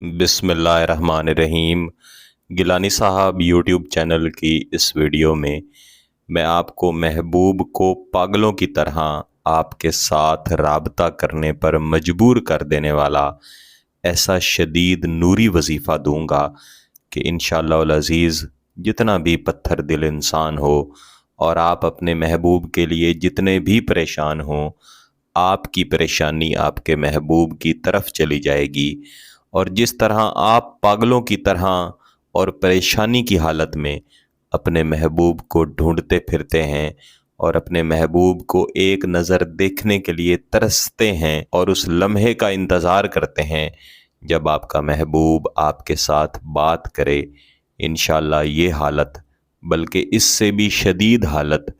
بسم اللہ الرحمن الرحیم۔ گیلانی صاحب یوٹیوب چینل کی اس ویڈیو میں آپ کو محبوب کو پاگلوں کی طرح آپ کے ساتھ رابطہ کرنے پر مجبور کر دینے والا ایسا شدید نوری وظیفہ دوں گا کہ انشاءاللہ العزیز جتنا بھی پتھر دل انسان ہو اور آپ اپنے محبوب کے لیے جتنے بھی پریشان ہوں، آپ کی پریشانی آپ کے محبوب کی طرف چلی جائے گی۔ اور جس طرح آپ پاگلوں کی طرح اور پریشانی کی حالت میں اپنے محبوب کو ڈھونڈتے پھرتے ہیں اور اپنے محبوب کو ایک نظر دیکھنے کے لیے ترستے ہیں اور اس لمحے کا انتظار کرتے ہیں جب آپ کا محبوب آپ کے ساتھ بات کرے، انشاءاللہ یہ حالت بلکہ اس سے بھی شدید حالت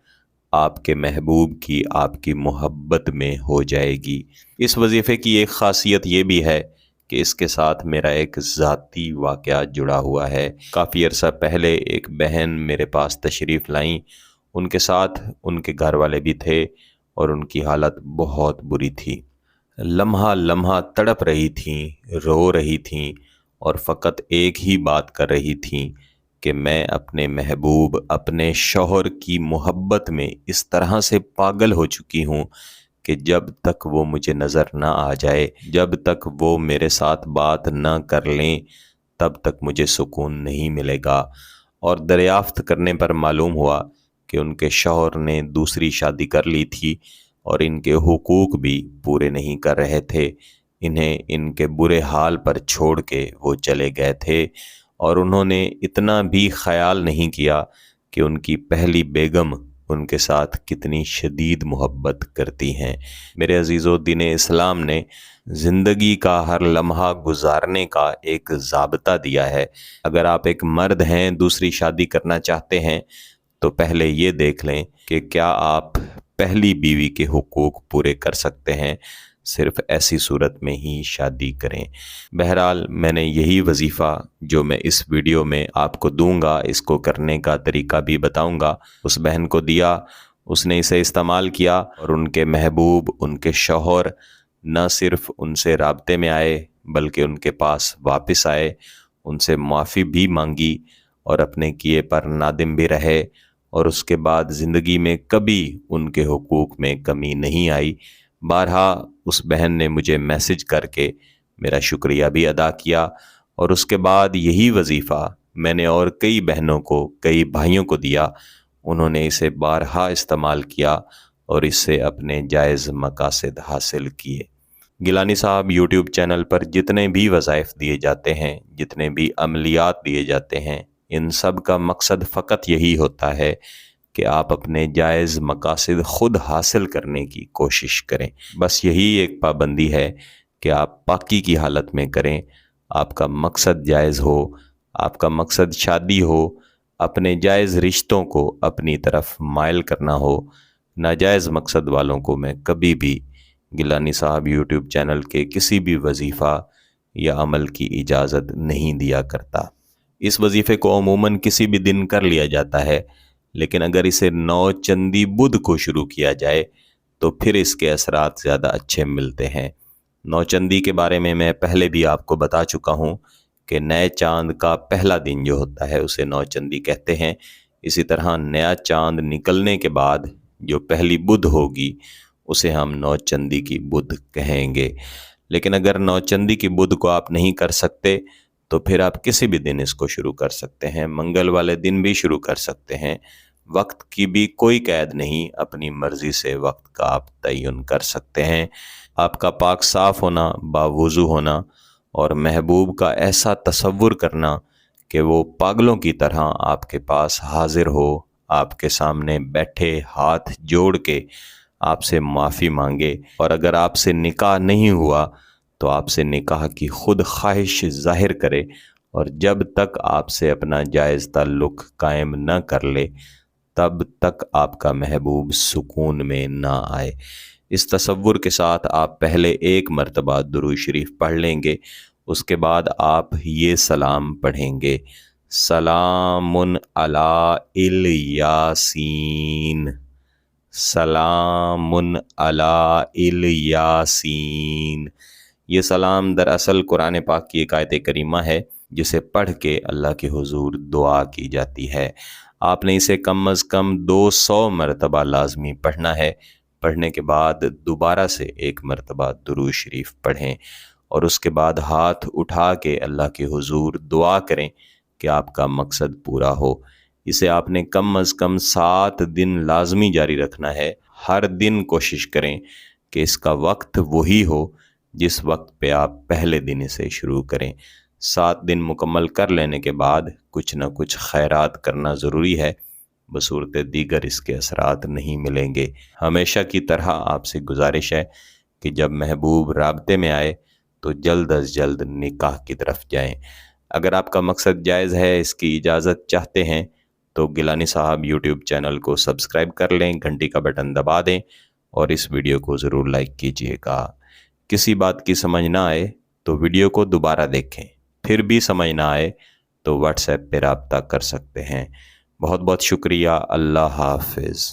آپ کے محبوب کی آپ کی محبت میں ہو جائے گی۔ اس وظیفے کی ایک خاصیت یہ بھی ہے کہ اس کے ساتھ میرا ایک ذاتی واقعہ جڑا ہوا ہے۔ کافی عرصہ پہلے ایک بہن میرے پاس تشریف لائیں، ان کے ساتھ ان کے گھر والے بھی تھے اور ان کی حالت بہت بری تھی۔ لمحہ لمحہ تڑپ رہی تھیں، رو رہی تھیں اور فقط ایک ہی بات کر رہی تھیں کہ میں اپنے محبوب، اپنے شوہر کی محبت میں اس طرح سے پاگل ہو چکی ہوں کہ جب تک وہ مجھے نظر نہ آ جائے، جب تک وہ میرے ساتھ بات نہ کر لیں، تب تک مجھے سکون نہیں ملے گا۔ اور دریافت کرنے پر معلوم ہوا کہ ان کے شوہر نے دوسری شادی کر لی تھی اور ان کے حقوق بھی پورے نہیں کر رہے تھے۔ انہیں ان کے برے حال پر چھوڑ کے وہ چلے گئے تھے اور انہوں نے اتنا بھی خیال نہیں کیا کہ ان کی پہلی بیگم ان کے ساتھ کتنی شدید محبت کرتی ہیں۔ میرے عزیزو، دین اسلام نے زندگی کا ہر لمحہ گزارنے کا ایک ضابطہ دیا ہے۔ اگر آپ ایک مرد ہیں، دوسری شادی کرنا چاہتے ہیں، تو پہلے یہ دیکھ لیں کہ کیا آپ پہلی بیوی کے حقوق پورے کر سکتے ہیں۔ صرف ایسی صورت میں ہی شادی کریں۔ بہرحال میں نے یہی وظیفہ جو میں اس ویڈیو میں آپ کو دوں گا، اس کو کرنے کا طریقہ بھی بتاؤں گا، اس بہن کو دیا، اس نے اسے استعمال کیا اور ان کے محبوب، ان کے شوہر نہ صرف ان سے رابطے میں آئے بلکہ ان کے پاس واپس آئے، ان سے معافی بھی مانگی اور اپنے کیے پر نادم بھی رہے، اور اس کے بعد زندگی میں کبھی ان کے حقوق میں کمی نہیں آئی۔ بارہا اس بہن نے مجھے میسج کر کے میرا شکریہ بھی ادا کیا، اور اس کے بعد یہی وظیفہ میں نے اور کئی بہنوں کو، کئی بھائیوں کو دیا۔ انہوں نے اسے بارہا استعمال کیا اور اس سے اپنے جائز مقاصد حاصل کیے۔ گیلانی صاحب یوٹیوب چینل پر جتنے بھی وظائف دیے جاتے ہیں، جتنے بھی عملیات دیے جاتے ہیں، ان سب کا مقصد فقط یہی ہوتا ہے کہ آپ اپنے جائز مقاصد خود حاصل کرنے کی کوشش کریں۔ بس یہی ایک پابندی ہے کہ آپ پاکی کی حالت میں کریں، آپ کا مقصد جائز ہو، آپ کا مقصد شادی ہو، اپنے جائز رشتوں کو اپنی طرف مائل کرنا ہو۔ ناجائز مقصد والوں کو میں کبھی بھی گیلانی صاحب یوٹیوب چینل کے کسی بھی وظیفہ یا عمل کی اجازت نہیں دیا کرتا۔ اس وظیفے کو عموماً کسی بھی دن کر لیا جاتا ہے، لیکن اگر اسے 9 چندی بدھ کو شروع کیا جائے تو پھر اس کے اثرات زیادہ اچھے ملتے ہیں۔ 9 چندی کے بارے میں پہلے بھی آپ کو بتا چکا ہوں کہ نئے چاند کا پہلا دن جو ہوتا ہے اسے 9 چندی کہتے ہیں۔ اسی طرح نیا چاند نکلنے کے بعد جو پہلی بدھ ہوگی اسے ہم 9 چندی کی بدھ کہیں گے۔ لیکن اگر 9 چندی کی بدھ کو آپ نہیں کر سکتے تو پھر آپ کسی بھی دن اس کو شروع کر سکتے ہیں، منگل والے دن بھی شروع کر سکتے ہیں۔ وقت کی بھی کوئی قید نہیں، اپنی مرضی سے وقت کا آپ تعین کر سکتے ہیں۔ آپ کا پاک صاف ہونا، باوضو ہونا اور محبوب کا ایسا تصور کرنا کہ وہ پاگلوں کی طرح آپ کے پاس حاضر ہو، آپ کے سامنے بیٹھے ہاتھ جوڑ کے آپ سے معافی مانگے، اور اگر آپ سے نکاح نہیں ہوا تو آپ سے نکاح کی خود خواہش ظاہر کرے، اور جب تک آپ سے اپنا جائز تعلق قائم نہ کر لے تب تک آپ کا محبوب سکون میں نہ آئے۔ اس تصور کے ساتھ آپ پہلے ایک مرتبہ درود شریف پڑھ لیں گے، اس کے بعد آپ یہ سلام پڑھیں گے: سلام علی الیاسین، سلام علی الیاسین، یہ سلام دراصل قرآن پاک کی ایک آیت کریمہ ہے جسے پڑھ کے اللہ کے حضور دعا کی جاتی ہے۔ آپ نے اسے کم از کم 200 مرتبہ لازمی پڑھنا ہے۔ پڑھنے کے بعد دوبارہ سے 1 مرتبہ درود شریف پڑھیں اور اس کے بعد ہاتھ اٹھا کے اللہ کے حضور دعا کریں کہ آپ کا مقصد پورا ہو۔ اسے آپ نے کم از کم 7 دن لازمی جاری رکھنا ہے۔ ہر دن کوشش کریں کہ اس کا وقت وہی ہو جس وقت پہ آپ پہلے دن اسے شروع کریں۔ 7 دن مکمل کر لینے کے بعد کچھ نہ کچھ خیرات کرنا ضروری ہے، بصورت دیگر اس کے اثرات نہیں ملیں گے۔ ہمیشہ کی طرح آپ سے گزارش ہے کہ جب محبوب رابطے میں آئے تو جلد از جلد نکاح کی طرف جائیں۔ اگر آپ کا مقصد جائز ہے، اس کی اجازت چاہتے ہیں تو گیلانی صاحب یوٹیوب چینل کو سبسکرائب کر لیں، گھنٹی کا بٹن دبا دیں اور اس ویڈیو کو ضرور لائک کیجئے گا۔ کسی بات کی سمجھ نہ آئے تو ویڈیو کو دوبارہ دیکھیں، پھر بھی سمجھ نہ آئے تو واٹس ایپ پہ رابطہ کر سکتے ہیں۔ بہت بہت شکریہ۔ اللہ حافظ۔